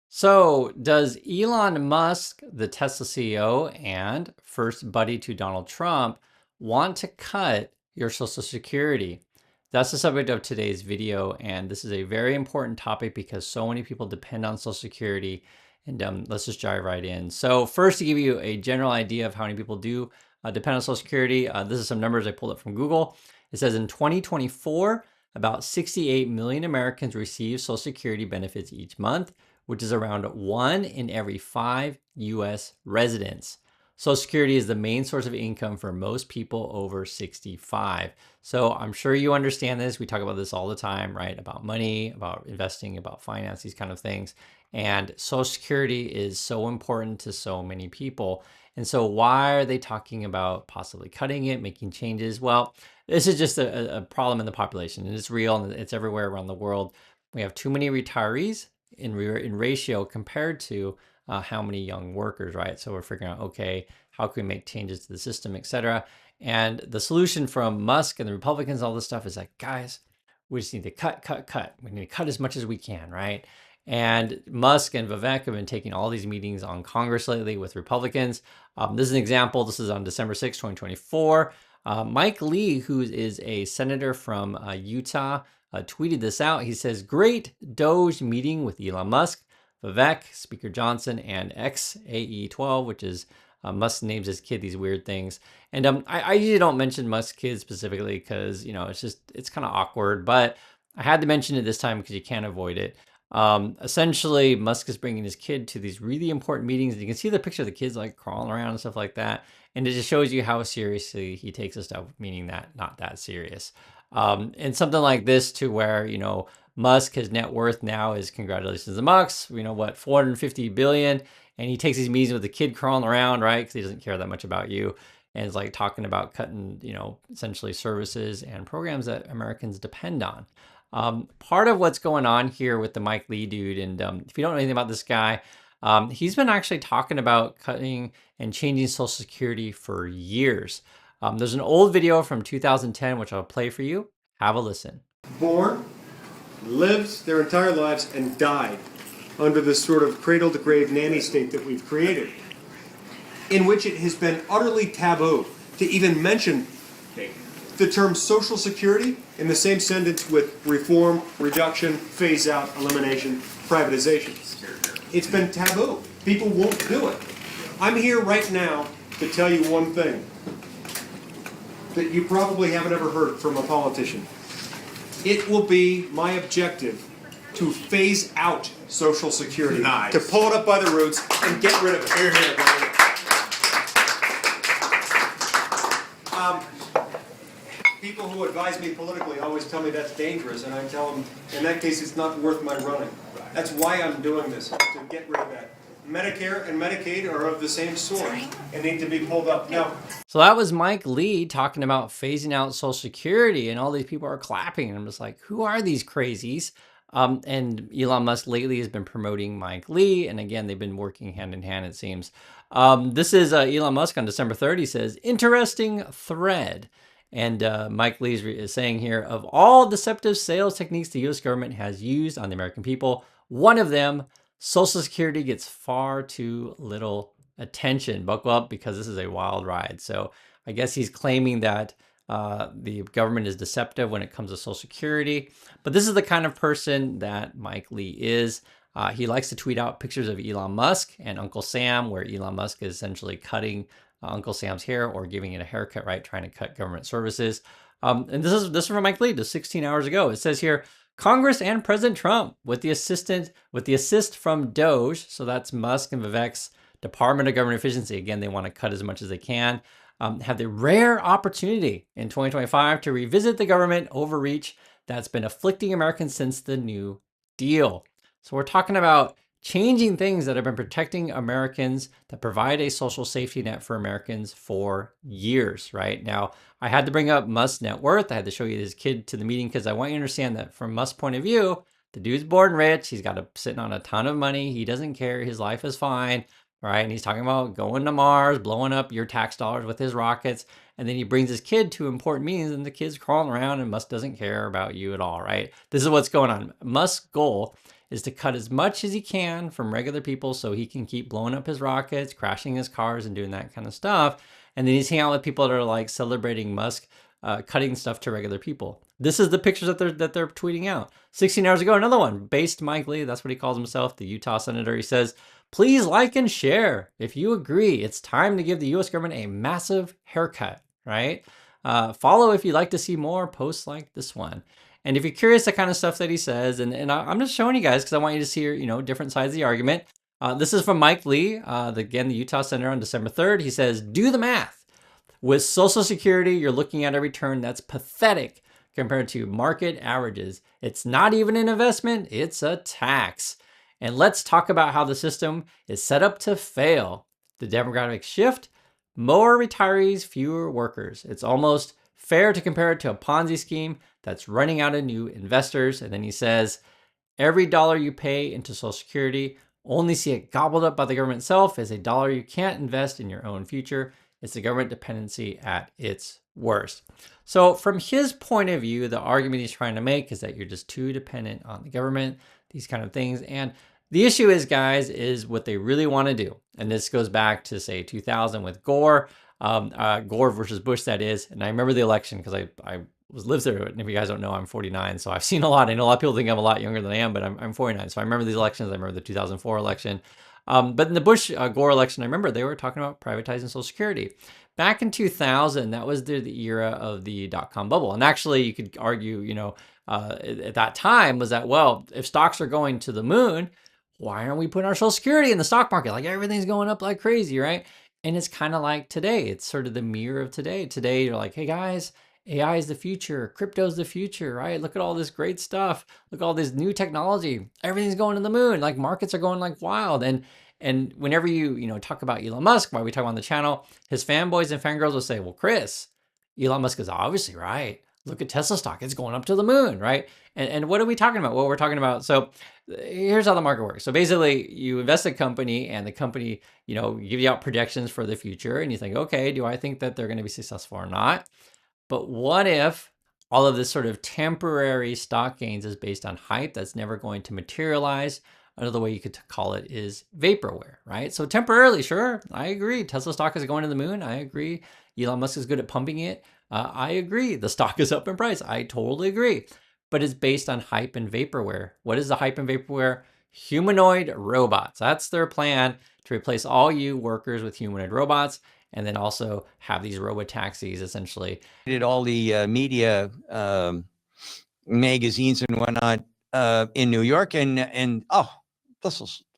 So, does Elon Musk, the Tesla CEO and first buddy to Donald Trump, want to cut your Social Security? That's the subject of today's video, and this is a very important topic because so many people depend on Social Security. And let's just dive right in. So, first, to give you a general idea of how many people do depend on Social Security, this is some numbers I pulled up from Google. It says in 2024, about 68 million Americans receive Social Security benefits each month, which is around 1 in every 5 US residents. Social Security is the main source of income for most people over 65. So I'm sure you understand this. We talk about this all the time, right? About money, about investing, about finance, these kind of things. And Social Security is so important to so many people. And so why are they talking about possibly cutting it, making changes? Well, this is just a problem in the population, and it's real, and it's everywhere around the world. We have too many retirees in ratio compared to how many young workers, right? So we're figuring out, okay, how can we make changes to the system, et cetera. And the solution from Musk and the Republicans, all this stuff is like, guys, we just need to cut. We need to cut as much as we can, right? And Musk and Vivek have been taking all these meetings on Congress lately with Republicans. This is an example. This is on December 6, 2024. Mike Lee, who is a senator from Utah, tweeted this out. He says, "Great Doge meeting with Elon Musk, Vivek, Speaker Johnson, and XAE12, which is Musk names his kid these weird things." And I usually don't mention Musk's kid specifically because, it's kind of awkward, but I had to mention it this time because you can't avoid it. Essentially, Musk is bringing his kid to these really important meetings. And you can see the picture of the kids like crawling around and stuff like that. And it just shows you how seriously he takes this stuff, meaning that not that serious. And something like this to where, Musk, his net worth now is, congratulations to Musk, 450 billion. And he takes these meetings with the kid crawling around, right? Because he doesn't care that much about you. And it's like talking about cutting, essentially services and programs that Americans depend on. Part of what's going on here with the Mike Lee dude, and if you don't know anything about this guy, he's been actually talking about cutting and changing Social Security for years. There's an old video from 2010, which I'll play for you. Have a listen. Born, lived their entire lives, and died under this sort of cradle-to-grave nanny state that we've created, in which it has been utterly taboo to even mention the term Social Security in the same sentence with reform, reduction, phase out, elimination, privatization. It's been taboo. People won't do it. I'm here right now to tell you one thing that you probably haven't ever heard from a politician. It will be my objective to phase out Social Security. Nice. To pull it up by the roots and get rid of it. Here, here, people who advise me politically always tell me that's dangerous, and I tell them, in that case, it's not worth my running. That's why I'm doing this, to get rid of that. Medicare and Medicaid are of the same sort and need to be pulled up. Now, so that was Mike Lee talking about phasing out Social Security, and all these people are clapping. And I'm just like, who are these crazies? And Elon Musk lately has been promoting Mike Lee, and again, they've been working hand in hand, it seems. This is Elon Musk on December 3rd. He says, "Interesting thread." And Mike Lee is saying here, of all deceptive sales techniques the U.S. government has used on the American people, one of them, Social Security, gets far too little attention. Buckle up, because this is a wild ride. So I guess he's claiming that the government is deceptive when it comes to Social Security. But this is the kind of person that Mike Lee is. He likes to tweet out pictures of Elon Musk and Uncle Sam, where Elon Musk is essentially cutting Uncle Sam's hair or giving it a haircut, right? Trying to cut government services. And this is from Mike Lee, just 16 hours ago. It says here, Congress and President Trump, with the assist from Doge, so that's Musk and Vivek's Department of Government Efficiency. Again, they want to cut as much as they can. Have the rare opportunity in 2025 to revisit the government overreach that's been afflicting Americans since the New Deal. So we're talking about changing things that have been protecting Americans, that provide a social safety net for Americans for years, right? Now, I had to bring up Musk's net worth. I had to show you his kid to the meeting because I want you to understand that from Musk's point of view, the dude's born rich. He's got sitting on a ton of money. He doesn't care. His life is fine, right? And he's talking about going to Mars, blowing up your tax dollars with his rockets. And then he brings his kid to important meetings, and the kid's crawling around, and Musk doesn't care about you at all, right? This is what's going on. Musk's goal is to cut as much as he can from regular people so he can keep blowing up his rockets, crashing his cars, and doing that kind of stuff. And then he's hanging out with people that are like celebrating Musk cutting stuff to regular people. This is the pictures that they're tweeting out. 16 hours ago, another one. Based Mike Lee, that's what he calls himself, the Utah senator. He says, please like and share. If you agree, it's time to give the U.S. government a massive haircut, right? Follow if you'd like to see more posts like this one. And if you're curious the kind of stuff that he says, and I'm just showing you guys because I want you to see, different sides of the argument. This is from Mike Lee, again, the Utah senator on December 3rd. He says, do the math. With Social Security, you're looking at a return that's pathetic compared to market averages. It's not even an investment, it's a tax. And let's talk about how the system is set up to fail. The demographic shift, more retirees, fewer workers. It's almost fair to compare it to a Ponzi scheme that's running out of new investors. And then he says, every dollar you pay into Social Security, only see it gobbled up by the government itself as a dollar you can't invest in your own future. It's the government dependency at its worst. So from his point of view, the argument he's trying to make is that you're just too dependent on the government, these kind of things. And the issue is, guys, is what they really want to do. And this goes back to, say, 2000 with Gore, Gore versus Bush, that is. And I remember the election because I lived through it. And if you guys don't know, I'm 49, so I've seen a lot. I know a lot of people think I'm a lot younger than I am, but I'm 49. So I remember these elections. I remember the 2004 election. But in the Bush-Gore election, I remember they were talking about privatizing Social Security. Back in 2000, that was the era of the dot-com bubble. And actually, you could argue, at that time was that, well, if stocks are going to the moon, why aren't we putting our Social Security in the stock market? Like everything's going up like crazy, right? And it's kind of like today. It's sort of the mirror of today. Today, you're like, hey, guys, AI is the future. Crypto's the future, right? Look at all this great stuff. Look at all this new technology. Everything's going to the moon. Like markets are going like wild. And whenever you talk about Elon Musk, why we talk on the channel, his fanboys and fangirls will say, well, Chris, Elon Musk is obviously right. Look at Tesla stock. It's going up to the moon, right? And what are we talking about? Well, we're talking about, so here's how the market works. So basically, you invest in a company and the company, give you out projections for the future. And you think, okay, do I think that they're going to be successful or not? But what if all of this sort of temporary stock gains is based on hype that's never going to materialize? Another way you could call it is vaporware, right? So temporarily, sure, I agree. Tesla stock is going to the moon. I agree. Elon Musk is good at pumping it. I agree. The stock is up in price. I totally agree. But it's based on hype and vaporware. What is the hype and vaporware? Humanoid robots. That's their plan, to replace all you workers with humanoid robots, and then also have these robotaxis essentially. Did all the media magazines and whatnot in New York, and oh,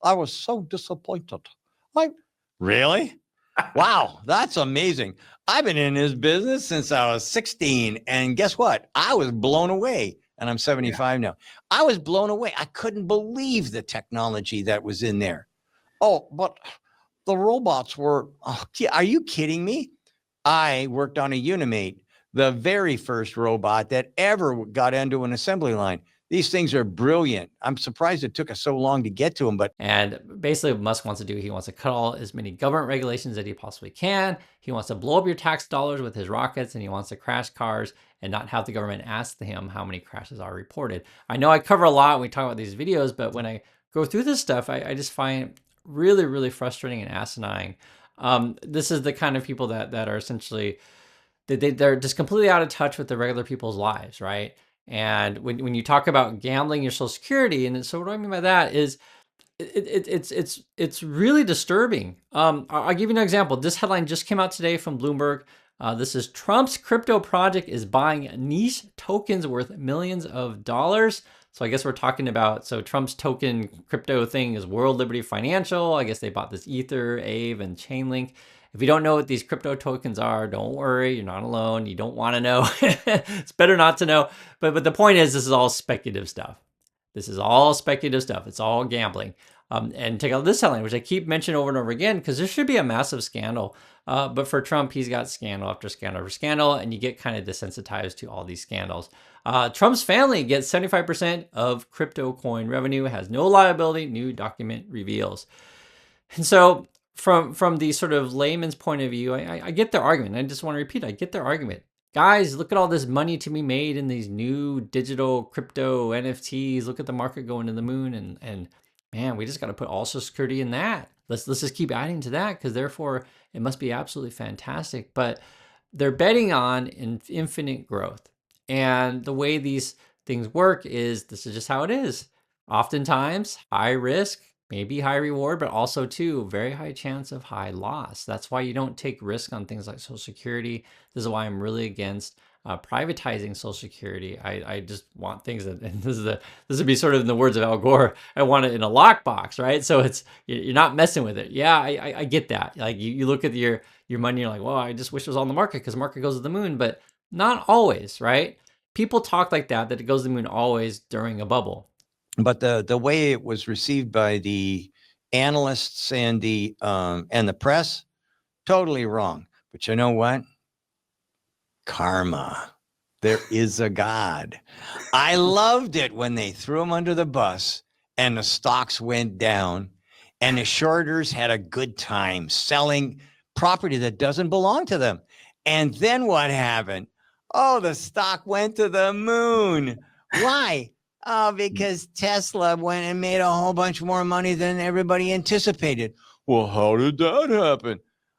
I was so disappointed. Like, really? Wow, that's amazing. I've been in this business since I was 16, and guess what? I was blown away, and I'm 75 now. I was blown away. I couldn't believe the technology that was in there. Oh, but the robots were, are you kidding me? I worked on a Unimate, the very first robot that ever got into an assembly line. These things are brilliant. I'm surprised it took us so long to get to them. And basically what Musk wants to do, he wants to cut as many government regulations that he possibly can. He wants to blow up your tax dollars with his rockets, and he wants to crash cars and not have the government ask him how many crashes are reported. I know I cover a lot when we talk about these videos, but when I go through this stuff, I just find it really, really frustrating and asinine. This is the kind of people that are essentially, they're just completely out of touch with the regular people's lives, right? And when you talk about gambling your Social Security, and so what I mean by that is it's really disturbing. I'll give you an example. This headline just came out today from Bloomberg. This is Trump's crypto project is buying niche tokens worth millions of dollars. So I guess we're talking about, so Trump's token crypto thing is World Liberty Financial. I guess they bought this Ether, Aave, and Chainlink. If you don't know what these crypto tokens are, don't worry, you're not alone. You don't want to know. It's better not to know. But the point is, this is all speculative stuff. This is all speculative stuff. It's all gambling. And take out this headline, which I keep mentioning over and over again, because there should be a massive scandal. But for Trump, he's got scandal after scandal after scandal, and you get kind of desensitized to all these scandals. Trump's family gets 75% of crypto coin revenue, has no liability, new document reveals. And so from the sort of layman's point of view, I get their argument. I just want to repeat, I get their argument. guys, look at all this money to be made in these new digital crypto NFTs. Look at the market going to the moon, and man, we just got to put all Social Security in that. Let's just keep adding to that, because therefore it must be absolutely fantastic. But they're betting on infinite growth. And the way these things work is, this is just how it is. Oftentimes, high risk, maybe high reward, but also too very high chance of high loss. That's why you don't take risk on things like Social Security. This is why I'm really against privatizing Social Security. I just want things that, and this would be sort of in the words of Al Gore, I want it in a lockbox, right? So it's, you're not messing with it. Yeah, I get that. Like you look at your money, you're like, well, I just wish it was on the market because the market goes to the moon, but not always, right? People talk like that it goes to the moon always during a bubble. But the way it was received by the analysts and the press, totally wrong. But you know what? Karma. There is a God. I loved it when they threw him under the bus and the stocks went down and the shorters had a good time selling property that doesn't belong to them. And then what happened? Oh, the stock went to the moon. Why? Oh, because Tesla went and made a whole bunch more money than everybody anticipated. Well, how did that happen?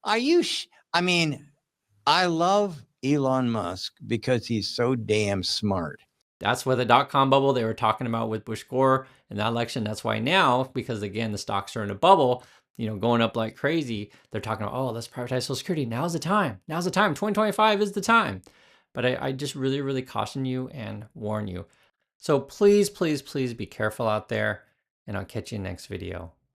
Are you? I mean, I love Elon Musk because he's so damn smart. That's where the dot-com bubble they were talking about with Bush Gore in that election. That's why now, because again, the stocks are in a bubble, going up like crazy. They're talking about, oh, let's privatize Social Security. Now's the time. Now's the time. 2025 is the time. But I just really, really caution you and warn you. So please, please, please be careful out there, and I'll catch you in the next video.